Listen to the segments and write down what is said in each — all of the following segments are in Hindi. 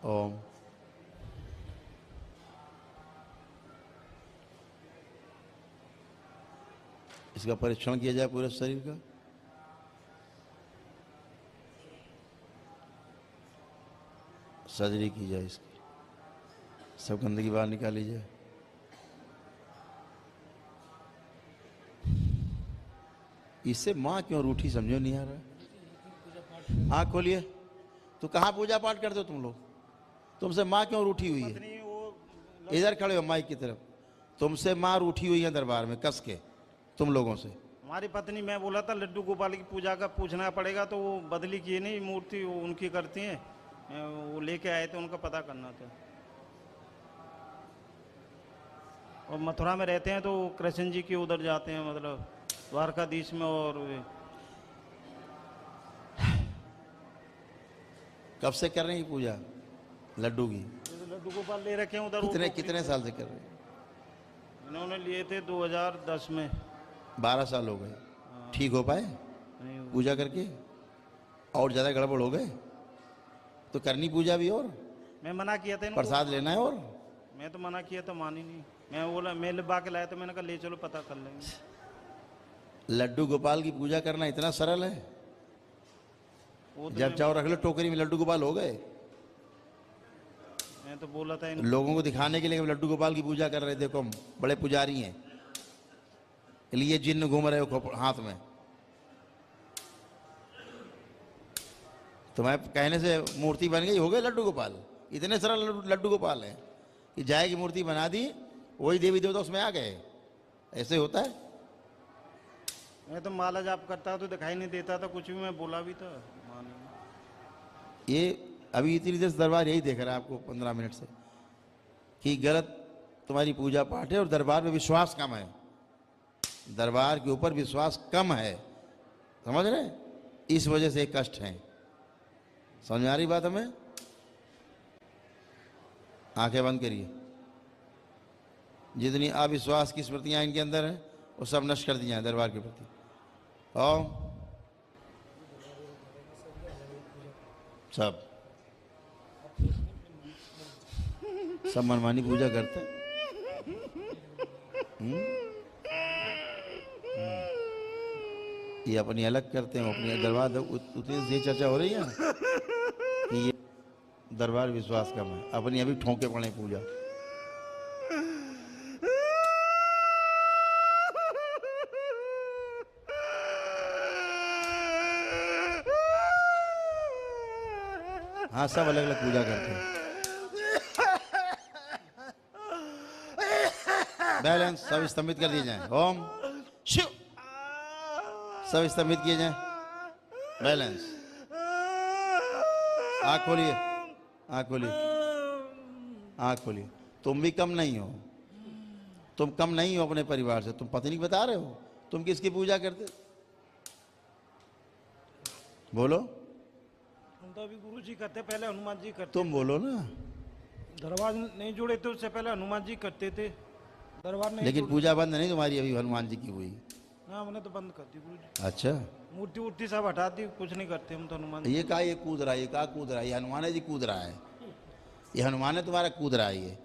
ओम। इसका परीक्षण किया जाए पूरे शरीर का। सर्जरी की जाए इसकी, सब गंदगी बाहर निकाली जाए। इससे माँ क्यों रूठी समझो नहीं आ रहा। आँख खोलिए। तो कहाँ पूजा पाठ करते हो तुम लोग? तुमसे माँ क्यों रूठी हुई है? इधर खड़े हो माइक की तरफ। तुमसे माँ रूठी हुई है दरबार में कस के, तुम लोगों से। हमारी पत्नी, मैं बोला था लड्डू गोपाल की पूजा का पूछना पड़ेगा, तो वो बदली की नहीं मूर्ति, वो उनकी करती हैं, वो लेके आए थे, उनका पता करना था। और मथुरा में रहते हैं तो कृष्ण जी के उधर जाते हैं, मतलब द्वारकाधीश में। और कब से कर रहे हैं पूजा लड्डू की? लड्डू गोपाल ले रखे हैं उधर। कितने साल से कर रहे हैं? इन्होंने लिए थे 2010 में। 12 साल हो गए। ठीक हो पाए नहीं हुआ। पूजा करके? और ज़्यादा गड़बड़ हो गए तो करनी पूजा भी, और मैं मना किया था इनको, प्रसाद लेना है। और मैं तो मना किया था, मानी नहीं। मैं बोला, मैं लिबा के लाया तो मैंने कहा ले चलो पता कर लेंगे। लड्डू गोपाल की पूजा करना इतना सरल है? वो तो जब चाहो रख लो टोकरी में, लड्डू गोपाल हो गए। मैं तो बोला था इनको, लोगों को दिखाने के लिए लड्डू गोपाल की पूजा कर रहे थे। देखो हम बड़े पुजारी हैं, लिए जिन्न घूम रहे हो हाथ में। तुम्हारे कहने से मूर्ति बन गई, हो गए लड्डू गोपाल। इतने सरल लड्डू गोपाल हैं कि जाए की मूर्ति बना दी, वही देवी देवता उसमें आ गए। ऐसे होता है? मैं तो माला जाप करता तो दिखाई नहीं देता था कुछ भी, मैं बोला भी था, मानी। ये अभी इतनी देर से दरबार यही देख रहा है आपको 15 मिनट से कि गलत तुम्हारी पूजा पाठ है और दरबार में विश्वास कम है। दरबार के ऊपर विश्वास कम है, समझ रहे? इस वजह से कष्ट है। समझ में आ रही बात हमें? आंखें बंद करिए। जितनी अविश्वास की स्मृतियां इनके अंदर हैं वो सब नष्ट कर दी जाए दरबार के प्रति। और सब मनमानी पूजा करते हैं। ये अपनी अलग करते हैं, अपनी दरबार। उतनी ये चर्चा हो रही है कि ये दरबार विश्वास कम है, अपनी अभी ठोंके पड़े पूजा। हाँ, सब अलग अलग पूजा करते हैं। बैलेंस सब स्तंभित कर दिए जाए। ओम शिव, सब स्तंभित किए जाए। बैलेंस। आँख खोलिए, आँख खोलिए, आँख खोलिए। तुम भी कम नहीं हो, तुम कम नहीं हो अपने परिवार से। तुम पत्नी बता रहे हो, तुम किसकी पूजा करते? बोलो। हम तो अभी गुरु जी करते, पहले हनुमान जी करते। तुम बोलो ना। दरबार नहीं जुड़े थे उससे पहले हनुमान जी करते थे। दरबार नहीं। लेकिन पूजा बंद नहीं तुम्हारी अभी हनुमान जी की हुई? हाँ, हमने तो बंद कर दी गुरु जी। अच्छा, मूर्ति वूर्ति सब हटा दी, कुछ नहीं करते हम तो। हनुमान ये कहा ये कूद रहा है, ये कहा कूद रहा है, ये हनुमान जी कूद रहा है। ये हनुमान है तुम्हारा कूद रहा है। ये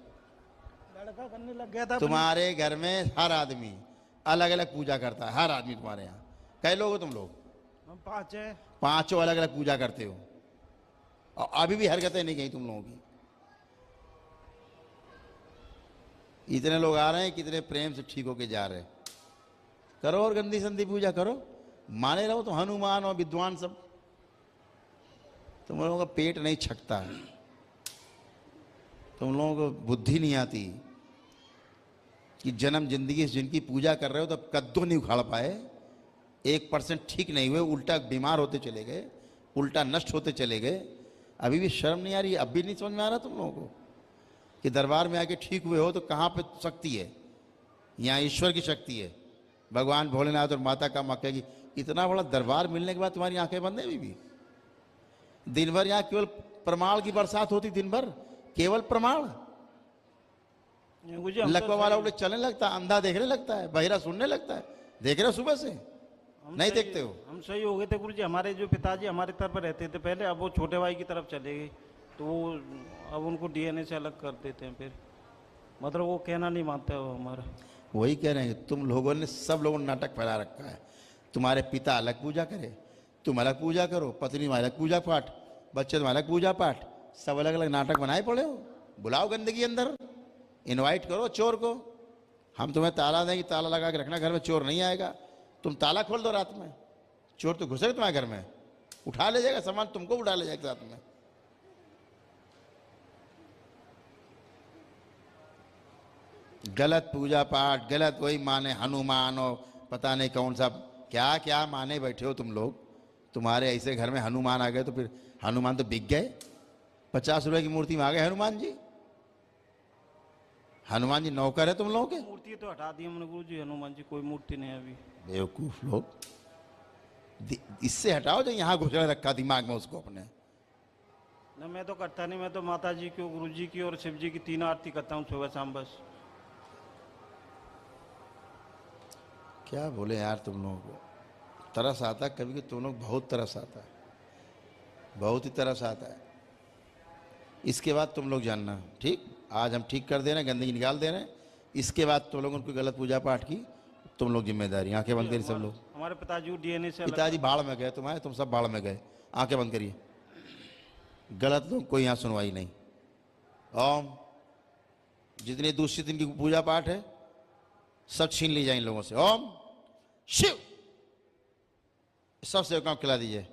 लड़का करने लग गया था। तुम्हारे घर में हर आदमी अलग अलग पूजा करता है। हर आदमी तुम्हारे यहाँ कई लोग हो तुम लोग? हम 5 हैं। पांचों अलग अलग पूजा करते हो और अभी भी हरकतें नहीं गई तुम लोगों की। इतने लोग आ रहे हैं, कितने प्रेम से ठीक होके जा रहे हैं। करो और गंदी संदी पूजा करो, माने रहो। तो हनुमान और विद्वान सब, तुम लोगों का पेट नहीं छकता है, तुम लोगों को बुद्धि नहीं आती कि जन्म जिंदगी से जिनकी पूजा कर रहे हो तब कद्दू नहीं उखाड़ पाए, 1% ठीक नहीं हुए, उल्टा बीमार होते चले गए, उल्टा नष्ट होते चले गए। अभी भी शर्म नहीं आ रही? अब भी नहीं समझ में आ रहा तुम लोगों को कि दरबार में आके ठीक हुए हो तो कहाँ पे शक्ति है? यहाँ ईश्वर की शक्ति है, भगवान भोलेनाथ और माता का मक्के की। इतना बड़ा दरबार मिलने के बाद तुम्हारी आंखें बंद है अभी भी? दिन भर यहाँ केवल प्रमाण की बरसात होती, दिन भर केवल प्रमाण। लकवा वाला उल्टे चलने लगता है, अंधा देखने लगता है, बहिरा सुनने लगता है। देख रहे हो सुबह से? नहीं देखते हो? हम सही हो गए थे गुरु जी। हमारे जो पिताजी हमारे तरफ रहते थे पहले, अब वो छोटे भाई की तरफ चले गए, तो वो अब उनको डीएनए से अलग कर देते हैं फिर, मतलब वो कहना नहीं मानते वो हमारा। वही कह रहे हैं, तुम लोगों ने, सब लोगों ने नाटक फैला रखा है। तुम्हारे पिता अलग पूजा करे, तुम अलग पूजा करो, पत्नी में अलग पूजा पाठ, बच्चे तुम्हारे अलग पूजा पाठ, सब अलग अलग नाटक बनाए पड़े हो। बुलाओ गंदगी अंदर, इनवाइट करो चोर को। हम तुम्हें ताला देंगे, ताला लगा के रखना, घर में चोर नहीं आएगा। तुम ताला खोल दो रात में, चोर तो घुसेगा तुम्हारे घर में, उठा ले जाएगा सामान, तुमको उठा ले जाएगा साथ में। गलत पूजा पाठ, गलत वही माने हनुमान और पता नहीं कौन सा क्या क्या माने बैठे हो तुम लोग। तुम्हारे ऐसे घर में हनुमान आ गए तो फिर हनुमान तो बिक गए। 50 रुपए की मूर्ति में आ गए हनुमान जी। हनुमान जी नौकर है तुम लोगों के? मूर्ति तो हटा दी हमने गुरु जी, हनुमान जी कोई मूर्ति नहीं है अभी। बेवकूफ लोग, इससे हटाओ जो यहाँ घुसड़ा रखा दिमाग में उसको अपने। ना मैं तो करता नहीं, मैं तो माता जी की, गुरु जी की और शिव जी की 3 आरती करता हूँ सुबह शाम बस। क्या बोले यार तुम लोगों को, तरस आता है कभी कि तुम लोग, बहुत तरस आता है, बहुत ही तरस आता है। इसके बाद तुम लोग जानना, ठीक, आज हम ठीक कर दे रहे हैं, गंदगी निकाल दे रहे हैं। इसके बाद तुम लोगों ने कोई गलत पूजा पाठ की, तुम लोग जिम्मेदारी, आंखें बंद करिए सब लोग। हमारे पिताजी डीएनए से अलग। पिताजी भाड़ में गए तुम्हारे, तुम सब भाड़ में गए, आंखें बंद करिए। गलत लोग कोई यहाँ सुनवाई नहीं। ओम, जितनी दूसरी दिन की पूजा पाठ है सब छीन ली जाए इन लोगों से। ओम शिव, सब सेवकाओं को खिला दीजिए।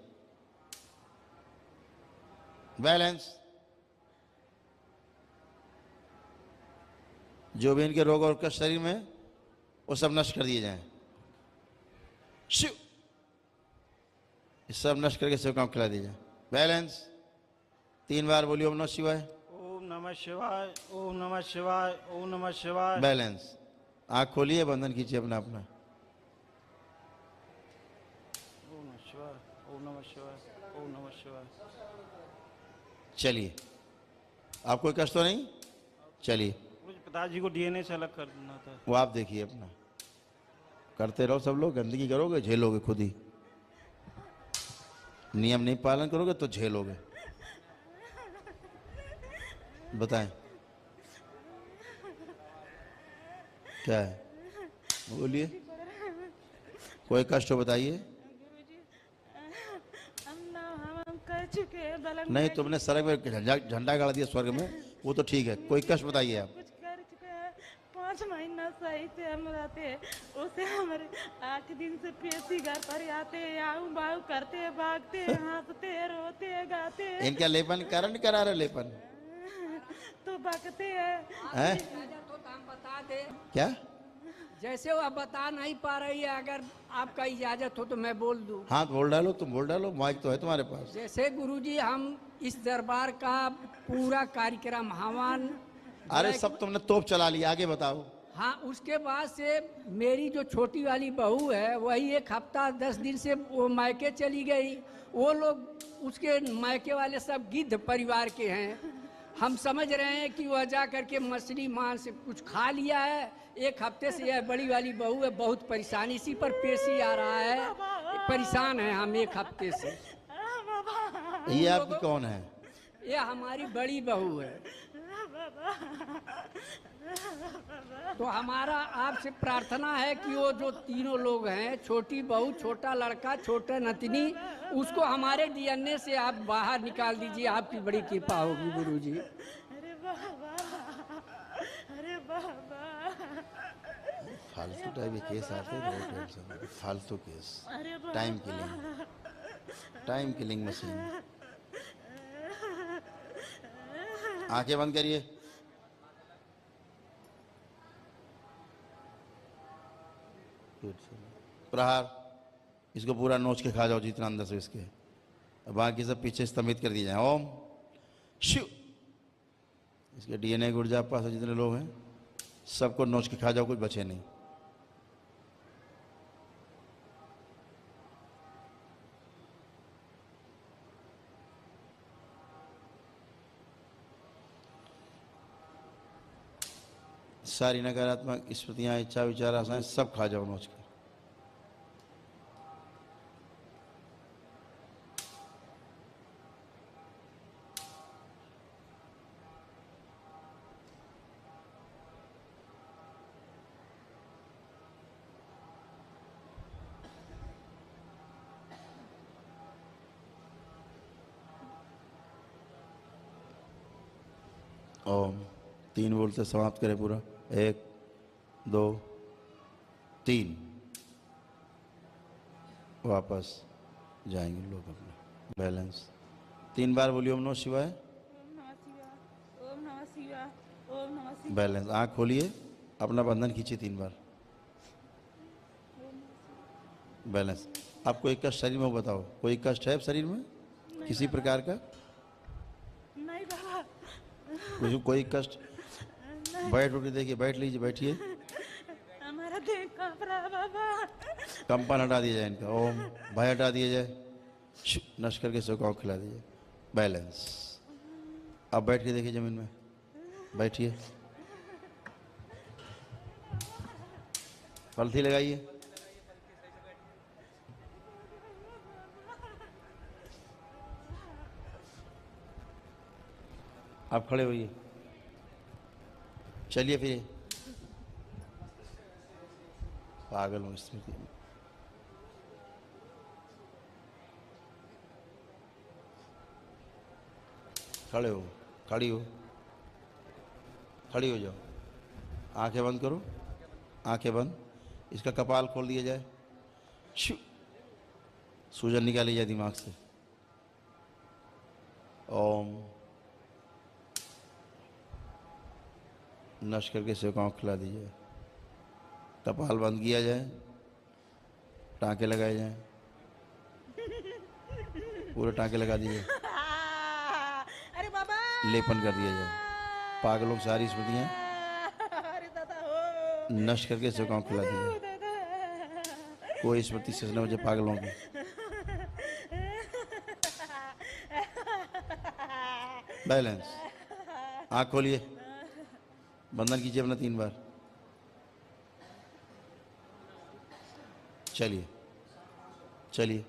बैलेंस, जो भी इनके रोग और कष्ट शरीर में वो सब नष्ट कर दिए जाएं। शिव, सब नष्ट करके सेवकाओं को खिला दीजिए। बैलेंस, 3 बार बोलिए ओम नमः शिवाय। ओम नमः शिवाय, ओम नमः शिवाय, ओम नमः शिवाय। बैलेंस, आंख खोलिए, बंधन कीजिए अपना अपना। ओम नमः शिवाय, ओम नमः शिवाय, ओम नमः शिवाय। चलिए, आप कोई कष्ट तो नहीं? चलिए, मुझे पिताजी को डीएनए से अलग कर देना था। वो आप देखिए अपना, करते रहो सब लोग। गंदगी करोगे झेलोगे खुद ही, नियम नहीं पालन करोगे तो झेलोगे। बताएं क्या है, बोलिए, कोई कष्ट हो बताइए। हम कर चुके हैं बलंग नहीं, तुमने सड़क में झंडा गाड़ दिया स्वर्ग में, वो तो ठीक है। कोई कष्ट बताइए आप। कुछ कर चुके हैं। 5 महीना सही से हम रहते हैं, उसे हमारे 8 दिन से पेशी घर पर आते हैं, आऊ बाऊ करते हैं, भागते हैं, हंसते हैं, रोते हैं, गाते हैं, इनका लेपन करण करा रहे, लेपन तो बकते हैं। है तो हम बता दे, क्या? जैसे वो बता नहीं पा रही है, अगर आपका इजाजत हो तो मैं बोल दूं। हाँ तो बोल डालो, तुम बोल डालो, माइक तो है तुम्हारे पास। जैसे गुरुजी, हम इस दरबार का पूरा कार्यक्रम हवन, अरे सब तुमने तोप चला लिया, आगे बताओ। हाँ, उसके बाद से मेरी जो छोटी वाली बहू है वही 1 हफ्ता 10 दिन से वो मायके चली गई। वो लोग उसके मायके वाले सब गिद्ध परिवार के हैं। हम समझ रहे हैं कि वह जा करके मछली मांस कुछ खा लिया है। 1 हफ्ते से यह बड़ी वाली बहू है बहुत परेशान, इसी पर पेशी आ रहा है, परेशान है हम 1 हफ्ते से। ये आपकी कौन है? ये हमारी बड़ी बहू है। तो हमारा आपसे प्रार्थना है कि वो जो तीनों लोग हैं, छोटी बहू, छोटा लड़का, छोटा नतनी, उसको हमारे डीएनए से आप बाहर निकाल दीजिए। आपकी बड़ी कृपा होगी गुरुजी। अरे बाबा, अरे बाबा, फालतू टाइप के केस आते हैं, बहुत टेंशन है। फालतू केस, अरे बाबा, टाइम किलिंग मशीन। आंखें बंद करिए। प्रहार, इसको पूरा नोच के खा जाओ जितना अंदर से इसके, बाकी सब पीछे स्तंभित कर दिए जाए। ओम शिव, इसके डीएनए ऊर्जा पास जितने लोग हैं सबको नोच के खा जाओ, कुछ बचे नहीं। सारी नकारात्मक स्मृतियां, इच्छा, विचार, आशाएं सब खा जाओ नोच के। ओम 3 बोलते समाप्त करें पूरा। 1 2 3 वापस जाएंगे लोग अपना बैलेंस। 3 बार बोलिए ओम नमः शिवाय। ओम नमः शिवाय, ओम नमः शिवाय, ओम नमः शिवाय। बैलेंस। आँख खोलिए, अपना बंधन खींचिए 3 बार। बैलेंस। आपको एक कष्ट शरीर में बताओ, कोई कष्ट है शरीर में किसी प्रकार का? नहीं बाबा, कोई कष्ट? बैठ उठ के देखिए, बैठ लीजिए, बैठिए। हमारा देह कांप रहा है बाबा। कंपन हटा दिया जाए इनका। ओम भय हटा दिया जाए। नष्ट करके सुखाओ खिला दीजिए। बैलेंस। अब बैठ के देखिए जमीन में, बैठिए। पलथी लगाइए। आप खड़े होइए, चलिए फिर। पागल हूँ स्मृति में। खड़े हो, खड़ी हो, खड़ी हो जाओ। आंखें बंद करो, आंखें बंद। इसका कपाल खोल दिया जाए। शू, सूजन निकाली जाए दिमाग से। ओम नश करके सेवकाओं खिला दीजिए। कपाल बंद किया जाए, टाँके लगाए जाएं, पूरे टाँके लगा दीजिए। अरे बाबा, लेपन कर दिया जाए। पागलों की सारी स्मृतियाँ अरे दादा हो, नष्ट करके सेवकाओं खिला दीजिए। दादा। कोई स्मृति से न बचे पागलों की। बैलेंस। आँख खोलिए, बंधन कीजिए अपना 3 बार। चलिए, चलिए।